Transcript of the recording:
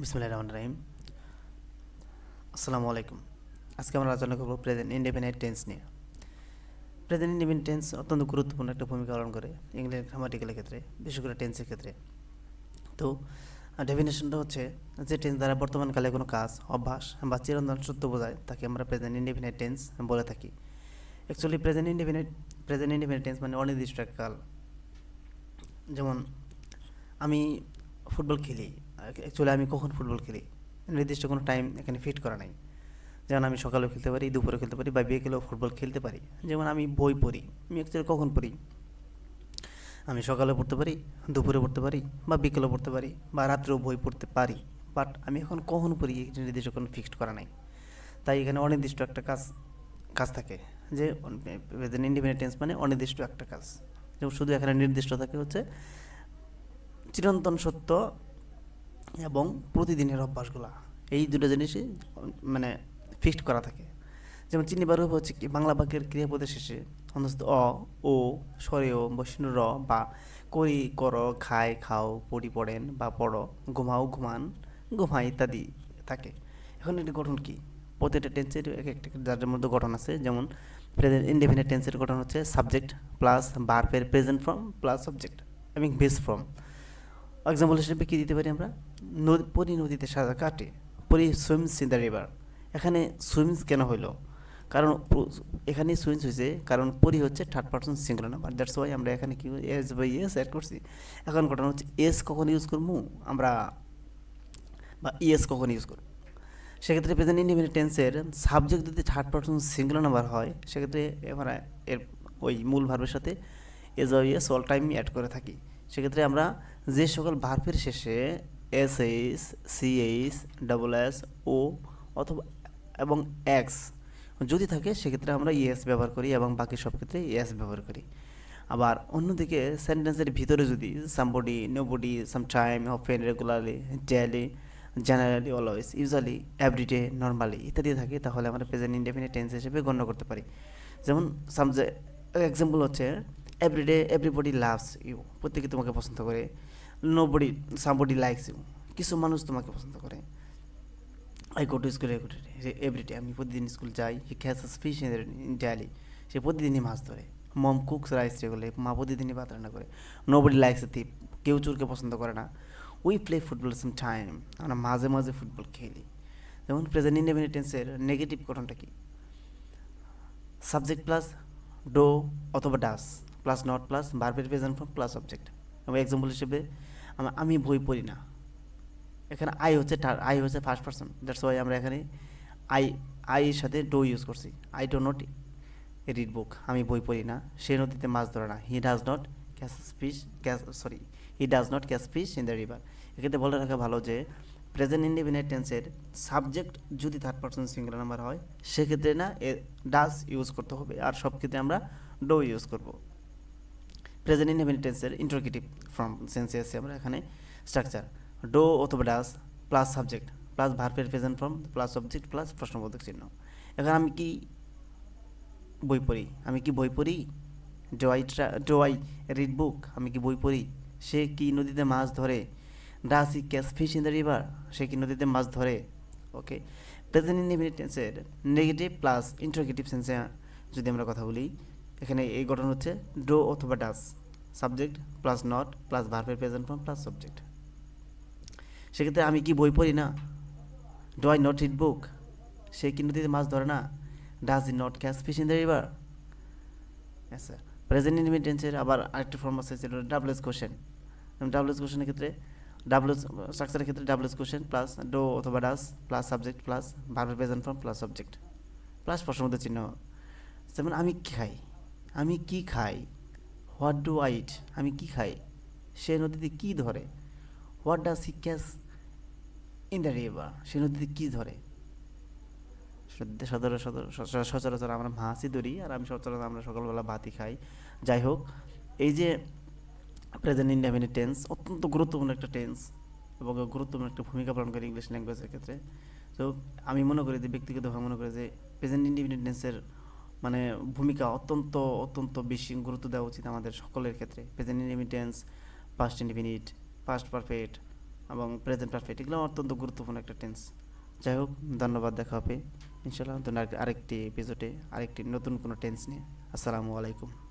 বিসমিল্লাহির রহমানির রহিম। আসসালামু আলাইকুম। আজকে আমরা আলোচনা করব প্রেজেন্ট ইনডেফিনিট টেন্স নিয়ে। প্রেজেন্ট ইনডেফিনিট টেন্স অত্যন্ত গুরুত্বপূর্ণ একটা ভূমিকা পালন করে ইংরেজি গ্রামাটিক্যালের ক্ষেত্রে, বিশেষ করে টেন্সের ক্ষেত্রে। তো ডেফিনেশনটা হচ্ছে, যে টেন্স দ্বারা বর্তমানকালে কোনো কাজ, অভ্যাস বা চিরন্তন সত্য বোঝায় তাকে আমরা প্রেজেন্ট ইনডেফিনিট টেন্স বলে থাকি। অ্যাকচুয়ালি প্রেজেন্ট ইনডেফিনিট টেন্স মানে অনির্দিষ্ট এক কাল। যেমন আমি ফুটবল খেলি, অ্যাকচুয়ালি আমি কখন ফুটবল খেলি নির্দিষ্ট কোনো টাইম এখানে ফিট করা নাই। যেমন আমি সকালেও খেলতে পারি, দুপুরে খেলতে পারি, বা বিকেলেও ফুটবল খেলতে পারি। যেমন আমি বই পড়ি, আমি অ্যাকচুয়ালি কখন পড়ি, আমি সকালে পড়তে পারি, দুপুরে পড়তে পারি, বা বিকেলেও পড়তে পারি, বা রাত্রেও বই পড়তে পারি। বাট আমি এখন কখন পড়ি এটা নির্দিষ্ট কোনো ফিক্সড করা নাই। তাই এখানে অনির্দিষ্ট একটা কাজ কাজ থাকে, যে ইন্ডিপেন্ডেন্ট টেন্স মানে অনির্দিষ্ট একটা কাজ। যেমন শুধু এখানে নির্দিষ্ট থাকে হচ্ছে চিরন্তন সত্য এবং প্রতিদিনের অভ্যাসগুলা, এই দুটো জিনিসই মানে ফিক্সড করা থাকে। যেমন চিহ্নিত রূপ হচ্ছে কি, বাংলা বাক্যের ক্রিয়াপদের শেষে অন্তত অ, ও, স্বরেয়, বসিন র বা করি, কর, খায়, খাও, পড়ি, পড়েন বা পড়ো, ঘুমাও, ঘুমান, ঘুমাই ইত্যাদি থাকে। এখন এটি গঠন কি? প্রতিটা টেন্সের এক একটা যার মধ্যে গঠন আছে। যেমন প্রেজেন্ট ইনডেফিনিট টেন্সের গঠন হচ্ছে সাবজেক্ট প্লাস ভার্বের প্রেজেন্ট ফর্ম প্লাস সাবজেক্ট এবং বেস ফর্ম। এক্সাম্পল হিসেবে কী দিতে পারি আমরা? পরি নদীতে সাঁতার কাটে, পরি সুইমস ইন দ্য রিভার। এখানে সুইমস কেন হইলো? কারণ এখানে সুইমস হয়েছে কারণ পরি হচ্ছে third person singular number, that's why আমরা এখানে কি এস বাই এস অ্যাড করছি। এখন ঘটনা হচ্ছে এস কখন ইউজ করবো আমরা, বা ইএস কখন ইউজ করবো। সেক্ষেত্রে প্রেজেন্ট ইনডিফিনিট টেন্সের সাবজেক্ট যদি থার্ড পার্সন সিঙ্গুলার নাম্বার হয়, সেক্ষেত্রে আমরা এর ওই মূল ভার্বের সাথে S by S all time add করে থাকি। সেক্ষেত্রে আমরা যে সকল ভার্বের শেষে S H, C H, double S, O অথবা এবং এক্স যদি থাকে, সেক্ষেত্রে আমরা ইএস ব্যবহার করি এবং বাকি সব ক্ষেত্রে ইএস ব্যবহার করি। আবার অন্যদিকে সেন্টেন্সের ভিতরে যদি somebody, nobody, sometime, often, regularly, daily, generally, always, usually, everyday, normally ইত্যাদি থাকে, তাহলে আমরা প্রেজেন্ট ইনডেফিনিট টেন্স হিসেবে গণ্য করতে পারি। যেমন এক্সাম্পল হচ্ছে এভরিডে এভরিবডি লাভস ইউ, প্রত্যেকে তোমাকে পছন্দ করে। নোবডি, সামবডি লাইকস ইউ, কিছু মানুষ তোমাকে পছন্দ করে। I go to school everyday, আমি প্রতিদিন স্কুল যাই। He catches fish in daily, সে প্রতিদিনই মাছ ধরে। মম কুকস রাইস রেগুলারলি, মা প্রতিদিনই ভাত রান্না করে। নোবডি লাইকস এ থিপ, কেউ চোরকে পছন্দ করে না। We play football some time, আমরা মাঝে মাঝে ফুটবল খেলি। যেমন প্রেজেন্ট ইনডেফিনিট টেন্সের নেগেটিভ গঠনটা কি? সাবজেক্ট প্লাস ডো অথবা ডাস প্লাস নট প্লাস ভার্বের প্রেজেন্ট ফর্ম প্লাস অবজেক্ট। এবং এক্সাম্পল হিসেবে আমি বই পড়ি না, এখানে আই হচ্ছে ফার্স্ট পার্সন, দ্যাটস ওয়াই আমরা এখানে আই আই এর সাথে ডো ইউজ করছি। I do not read book, আমি বই পড়ি না। সে নদীতে মাছ ধরে না, he does not catch fish, he does not catch fish in the river. এক্ষেত্রে বলে রাখা ভালো যে প্রেজেন্ট ইনডিফিনিট টেন্সের সাবজেক্ট যদি থার্ড পার্সন সিঙ্গুলার নাম্বার হয়, সেক্ষেত্রে না ডাজ ইউজ করতে হবে, আর সব ক্ষেত্রে আমরা ডো ইউজ করব। প্রেজেন্ট ইনডিফিনিট টেন্সের ইন্টারোগেটিভ ফর্ম সেন্সে আছে আমরা এখানে স্ট্রাকচার ডো অথবা ডাস প্লাস সাবজেক্ট প্লাস ভার্বের present form plus object plus প্রশ্নবোধক চিহ্ন। এখন আমি কি বই পড়ি? ডো আই রিড বুক, আমি কি বই পড়ি? সে কি নদীতে মাছ ধরে? Does he catch fish in the river, সে কি নদীতে মাছ ধরে? ওকে। প্রেজেন্ট ইনডিফিনিট টেন্সের নেগেটিভ প্লাস ইন্টারোগেটিভ সেন্সে যদি আমরা কথা বলি, এখানে এই গঠন হচ্ছে ডো অথবা does, subject plus not plus ভার্বের প্রেজেন্ট ফর্ম প্লাস সাবজেক্ট। সেক্ষেত্রে আমি কি বই পড়ি না? Do I not read book, সে কি নদীতে মাছ ধরে না? Does he not catch fish in the river. আচ্ছা, প্রেজেন্ট ইনডিফিনিট টেন্সের আবার আরেকটি ফর্ম আছে, যেটা ডাবলএস কোশ্চেন। ডাবলএস কোশ্চেনের ক্ষেত্রে ডাবলএস স্ট্রাকচারের ক্ষেত্রে ডাবলএস কোশ্চেন প্লাস ডো অথবা ডাস প্লাস সাবজেক্ট প্লাস ভার্বের present form plus subject plus প্রশ্নবোধক চিহ্ন। যেমন আমি কি খাই, হোয়াট ডু আই ইট, আমি কি খাই? সে নদীতে কি ধরে? What does he catch in the river, সে নদীতে কি ধরে? সচরাচর আমরা মাছই ধরি, আর আমি সচরাচর আমরা সকালবেলা ভাতই খাই। যাই হোক, এই যে প্রেজেন্ট ইনডেফিনিট টেন্স অত্যন্ত গুরুত্বপূর্ণ একটা টেন্স এবং গুরুত্বপূর্ণ একটা ভূমিকা পালন করে ইংলিশ ল্যাঙ্গুয়েজের ক্ষেত্রে। তো আমি মনে করি যে, ব্যক্তিগতভাবে মনে করি যে প্রেজেন্ট ইনডেফিনিট টেন্সের মানে ভূমিকা অত্যন্ত অত্যন্ত বেশি গুরুত্ব দেওয়া উচিত আমাদের সকলের ক্ষেত্রে। Present indefinite tense, past indefinite, past perfect, এবং প্রেজেন্ট পারফেক্ট, এগুলো অত্যন্ত গুরুত্বপূর্ণ একটা টেন্স। যাই হোক, ধন্যবাদ, দেখা হবে ইনশাল্লাহ নতুন আরেকটি এপিসোডে আরেকটি নতুন কোনো টেন্স নিয়ে। আসসালামু আলাইকুম।